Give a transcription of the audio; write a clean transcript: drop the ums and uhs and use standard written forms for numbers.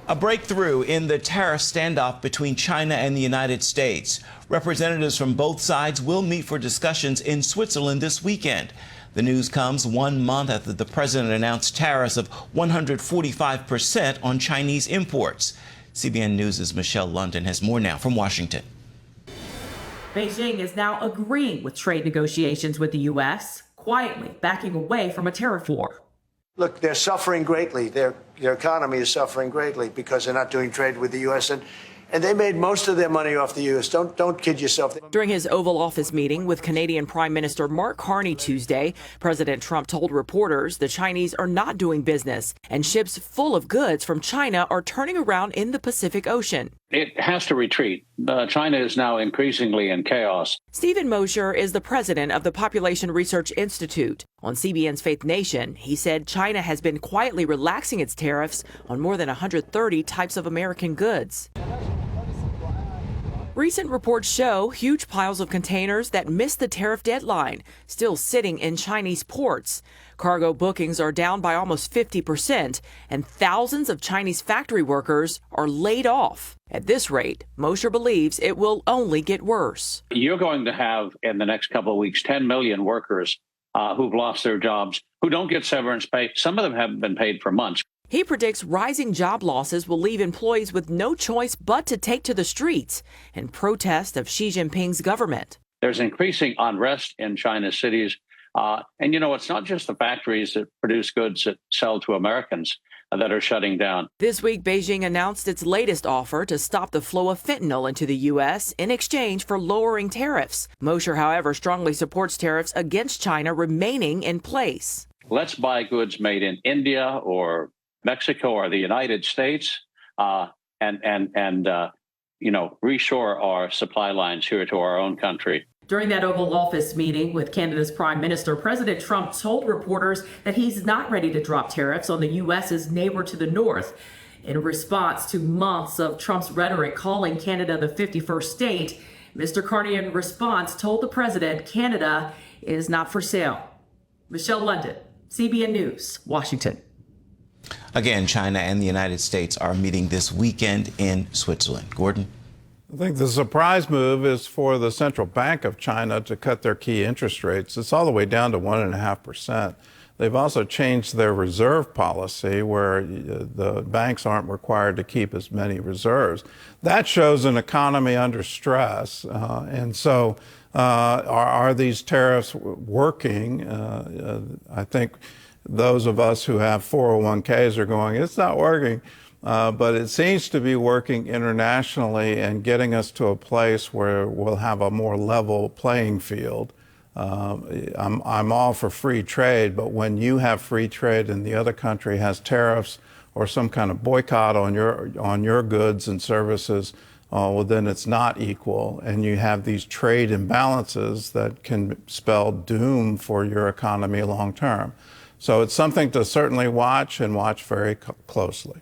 A breakthrough in the tariff standoff between China and the United States. Representatives from both sides will meet for discussions in Switzerland this weekend. The news comes 1 month after the president announced tariffs of 145% on Chinese imports. CBN News' Michelle London has more now from Washington. Beijing is now agreeing with trade negotiations with the U.S., quietly backing away from a tariff war. Look, they're suffering greatly. Their economy is suffering greatly because they're not doing trade with the U.S. And they made most of their money off the U.S. Don't kid yourself. During his Oval Office meeting with Canadian Prime Minister Mark Carney Tuesday, President Trump told reporters the Chinese are not doing business and ships full of goods from China are turning around in the Pacific Ocean. It has to retreat. China is now increasingly in chaos. Stephen Mosher is the president of the Population Research Institute. On CBN's Faith Nation, he said China has been quietly relaxing its tariffs on more than 130 types of American goods. Recent reports show huge piles of containers that missed the tariff deadline, still sitting in Chinese ports. Cargo bookings are down by almost 50%, and thousands of Chinese factory workers are laid off. At this rate, Mosher believes it will only get worse. You're going to have, in the next couple of weeks, 10 million workers who've lost their jobs, who don't get severance pay. Some of them haven't been paid for months. He predicts rising job losses will leave employees with no choice but to take to the streets in protest of Xi Jinping's government. There's increasing unrest in China's cities. And, you know, it's not just the factories that produce goods that sell to Americans that are shutting down. This week, Beijing announced its latest offer to stop the flow of fentanyl into the U.S. in exchange for lowering tariffs. Mosher, however, strongly supports tariffs against China remaining in place. Let's buy goods made in India or Mexico or the United States and reshore our supply lines here to our own country. During that Oval Office meeting with Canada's Prime Minister, President Trump told reporters that he's not ready to drop tariffs on the U.S.'s neighbor to the north. In response to months of Trump's rhetoric calling Canada the 51st state, Mr. Carney, in response, told the president Canada is not for sale. Michelle London, CBN News, Washington. Again, China and the United States are meeting this weekend in Switzerland. Gordon? I think the surprise move is for the Central Bank of China to cut their key interest rates. It's all the way down to 1.5%. They've also changed their reserve policy where the banks aren't required to keep as many reserves. That shows an economy under stress. And so are these tariffs working? I think those of us who have 401ks are going, it's not working. But it seems to be working internationally and getting us to a place where we'll have a more level playing field. I'm all for free trade, but when you have free trade and the other country has tariffs or some kind of boycott on your goods and services, well, then it's not equal. And you have these trade imbalances that can spell doom for your economy long term. So it's something to certainly watch and watch very closely.